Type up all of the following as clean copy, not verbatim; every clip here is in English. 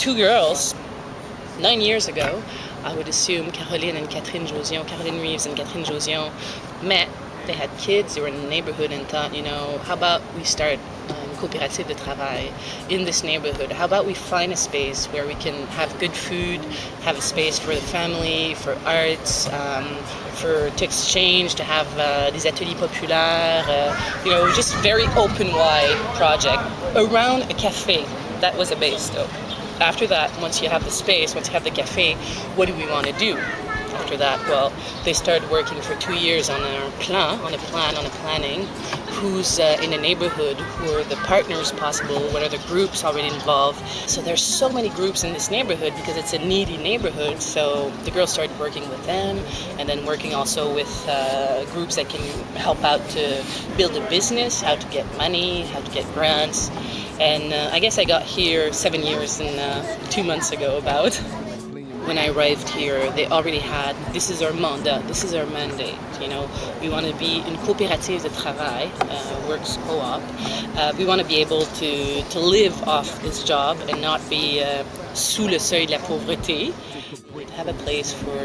two girls 9 years ago. I would assume Caroline Reeves and Catherine Josion met. They had kids, they were in the neighborhood and thought, how about we start coopérative de travail in this neighborhood? How about we find a space where we can have good food, have a space for the family, for arts, to exchange, to have des ateliers populaires, just very open wide project around a cafe. That was a base though. After that, once you have the space, once you have the cafe, what do we want to do? After that, well, they started working for 2 years on a planning, who's in the neighborhood, who are the partners possible, what are the groups already involved. So there's so many groups in this neighborhood because it's a needy neighborhood. So the girls started working with them and then working also with groups that can help out to build a business, how to get money, how to get grants. And I guess I got here 7 years and 2 months ago about. When I arrived here, they already had, this is our mandat, this is our mandate, we want to be une coopérative de travail, works co-op. We want to be able to live off this job and not be sous le seuil de la pauvreté. Have a place for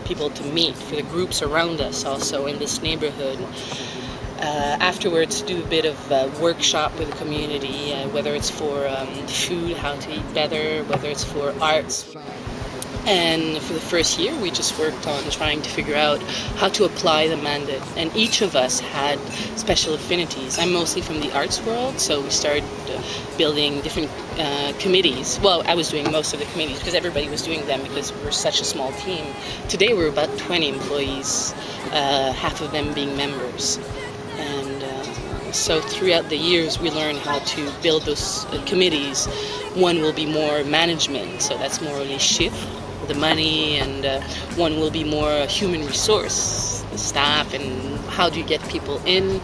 people to meet, for the groups around us also in this neighborhood. Afterwards, do a bit of workshop with the community, whether it's for food, how to eat better, whether it's for arts. And for the first year, we just worked on trying to figure out how to apply the mandate. And each of us had special affinities. I'm mostly from the arts world, so we started building different committees. Well, I was doing most of the committees because everybody was doing them because we were such a small team. Today, we're about 20 employees, half of them being members. And so throughout the years, we learned how to build those committees. One will be more management, so that's more les chiffres, the money, and one will be more human resource, the staff, and how do you get people in?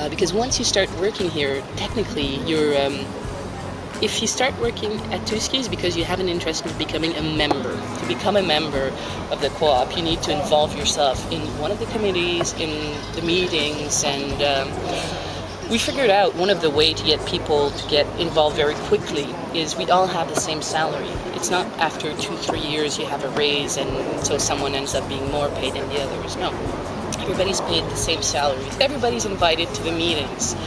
Because once you start working here, technically, if you start working at Touski's because you have an interest in becoming a member. To become a member of the co-op, you need to involve yourself in one of the committees, in the meetings, and we figured out one of the ways to get people to get involved very quickly is we all have the same salary. It's not after 2-3 years you have a raise and so someone ends up being more paid than the others. No, everybody's paid the same salary. Everybody's invited to the meetings.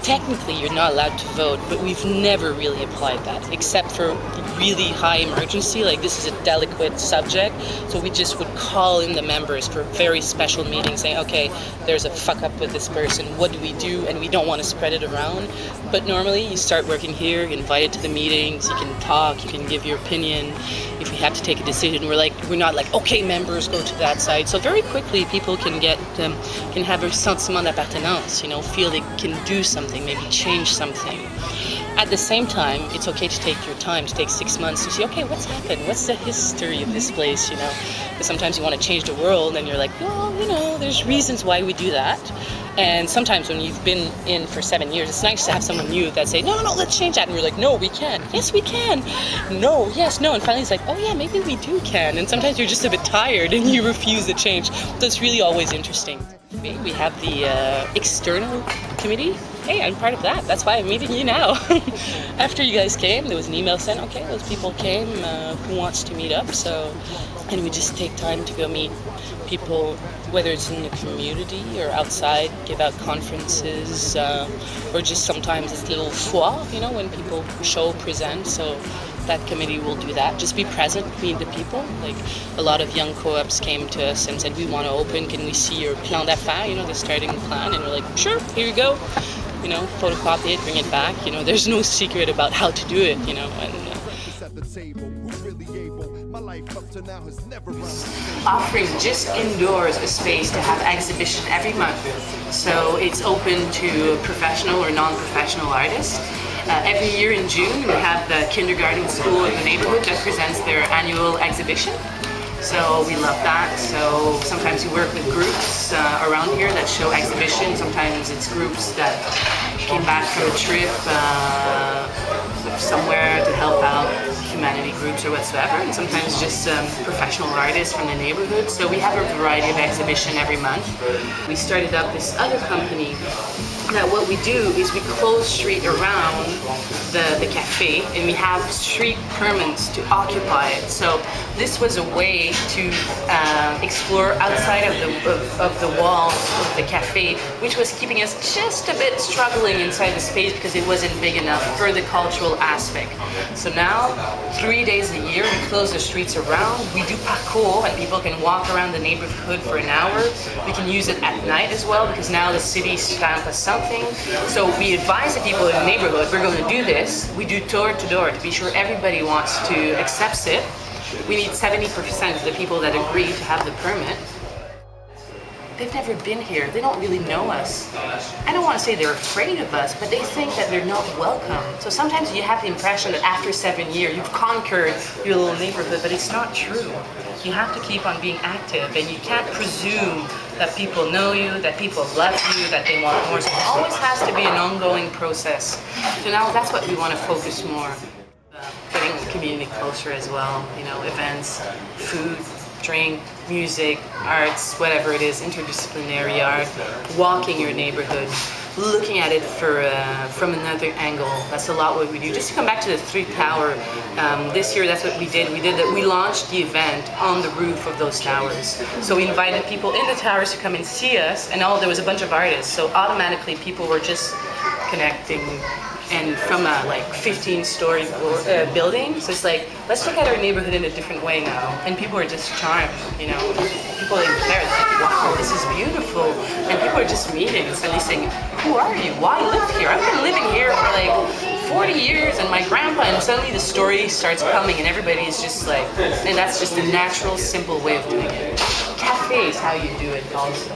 Technically, you're not allowed to vote, but we've never really applied that, except for really high emergency, like this is a delicate subject, so we just would call in the members for very special meetings saying, okay, there's a fuck up with this person, what do we do? And we don't want to spread it around. But normally, you start working here, you're invited to the meetings, you can talk, you can give your opinion. If we have to take a decision, we're not like, okay, members, go to that side. So very quickly, people can have a sentiment d'appartenance, feel they can do something, maybe change something. At the same time, it's okay to take your time, to take 6 months to see, okay, what's happened? What's the history of this place, Because sometimes you want to change the world and you're like, well, there's reasons why we do that. And sometimes when you've been in for 7 years, it's nice to have someone new that say, no, let's change that. And we're like, no, we can. Yes, we can. No, yes, no. And finally it's like, oh yeah, maybe we do can. And sometimes you're just a bit tired and you refuse the change. So it's really always interesting. We have the external committee. Hey, I'm part of that. That's why I'm meeting you now. After you guys came, there was an email sent, okay, those people came, who wants to meet up? And we just take time to go meet people, whether it's in the community or outside, give out conferences, or just sometimes it's little foire, when people present. So that committee will do that. Just be present, meet the people. Like a lot of young co-ops came to us and said, we want to open, can we see your plan d'affaires, the starting plan? And we're like, sure, here you go. Photocopy it, bring it back. There's no secret about how to do it, Offering just indoors a space to have exhibition every month. So it's open to professional or non-professional artists. Every year in June, we have the kindergarten school in the neighborhood that presents their annual exhibition. So we love that. So sometimes we work with groups around here that show exhibitions. Sometimes it's groups that came back from a trip somewhere to help out humanity groups or whatsoever, and sometimes just professional artists from the neighborhood. So we have a variety of exhibition every month. We started up this other company that what we do is we close street around the cafe, and we have street permits to occupy it. So this was a way to explore outside of the walls of the cafe, which was keeping us just a bit struggling inside the space because it wasn't big enough for the cultural aspect. So now, 3 days a year, we close the streets around. We do parcours, and people can walk around the neighborhood for an hour. We can use it at night as well, because now the city stamp us something. So we advise the people in the neighborhood, we're going to do this. We do door to door to be sure everybody wants to accept it. We need 70% of the people that agree to have the permit. They've never been here. They don't really know us. I don't want to say they're afraid of us, but they think that they're not welcome. So sometimes you have the impression that after 7 years, you've conquered your little neighborhood, but it's not true. You have to keep on being active, and you can't presume that people know you, that people love you, that they want more. So it always has to be an ongoing process. So now that's what we want to focus more. Getting the community closer as well, you know, events, food, drink, music, arts, whatever it is, interdisciplinary art, walking your neighborhood, looking at it from another angle. That's a lot what we do. Just to come back to the 3 Tower, this year that's what we did. We launched the event on the roof of those towers. So we invited people in the towers to come and see us, and there was a bunch of artists. So automatically people were just connecting. And from a 15-story building, so it's like, let's look at our neighborhood in a different way now. And people are just charmed, you know. People in Paris like, wow, this is beautiful. And people are just meeting and suddenly saying, who are you? Why live here? I've been living here for 40 years, and my grandpa, and suddenly the story starts coming, and everybody is just like, and that's just a natural, simple way of doing it. Cafe is how you do it also.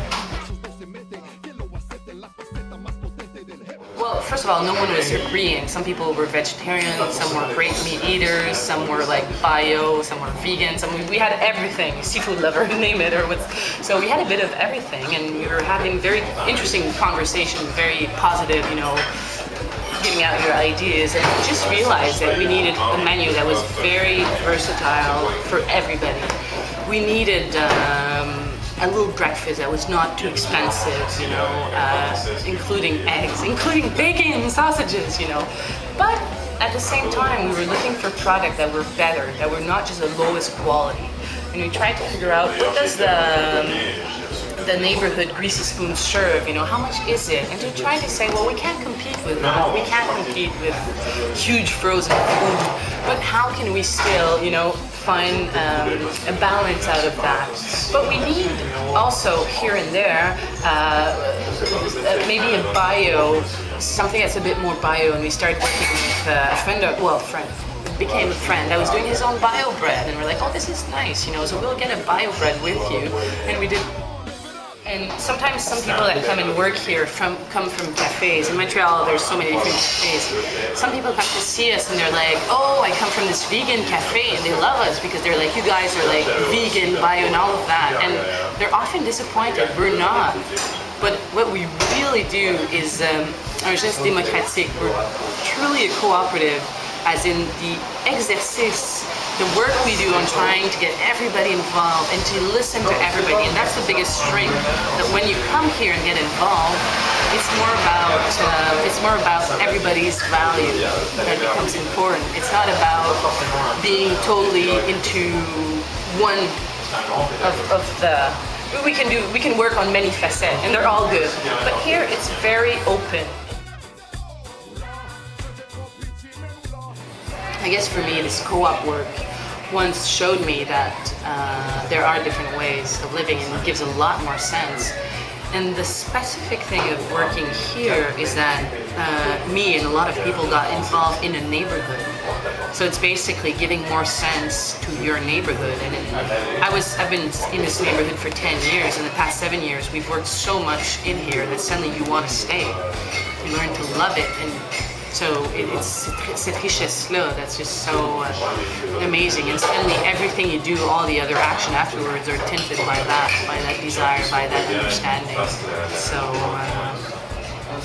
Well, first of all, no one was agreeing. Some people were vegetarian, some were great meat eaters, some were like bio, some were vegan, we had everything, seafood lover, name it, so we had a bit of everything, and we were having very interesting conversation, very positive, you know, getting out your ideas, and we just realized that we needed a menu that was very versatile for everybody. We needed a little breakfast that was not too expensive, you know, including eggs, including bacon, sausages, you know. But at the same time, we were looking for products that were better, that were not just the lowest quality. And we tried to figure out, what does the neighborhood greasy spoon serve, you know, how much is it? And to try to say, well, we can't compete with that. We can't compete with huge frozen food, but how can we still, you know, find a balance out of that? But we need also here and there maybe a bio, something that's a bit more bio, and we started working with became a friend that was doing his own bio bread, and we're like, oh, this is nice, you know, so we'll get a bio bread with you, and we did. And sometimes some people that come and work here come from cafes. In Montreal, there's so many different cafes. Some people come to see us and they're like, oh, I come from this vegan cafe, and they love us because they're like, you guys are like vegan, bio, and all of that. And they're often disappointed. We're not. But what we really do is un geste démocratique. We're truly a cooperative, as in the exercice, the work we do on trying to get everybody involved and to listen to everybody. And that's the biggest strength, that when you come here and get involved, it's more about everybody's value that becomes important. It's not about being totally into one of the. We can work on many facets, and they're all good. But here it's very open. I guess for me, this co-op work once showed me that there are different ways of living, and it gives a lot more sense. And the specific thing of working here is that me and a lot of people got involved in a neighborhood. So it's basically giving more sense to your neighborhood. And I've been in this neighborhood for 10 years. In the past 7 years, we've worked so much in here that suddenly you want to stay. You learn to love it. And so it's cette richesse-là that's just so amazing. And suddenly everything you do, all the other action afterwards, are tinted by that desire, by that understanding. So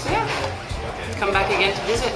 yeah, come back again to visit.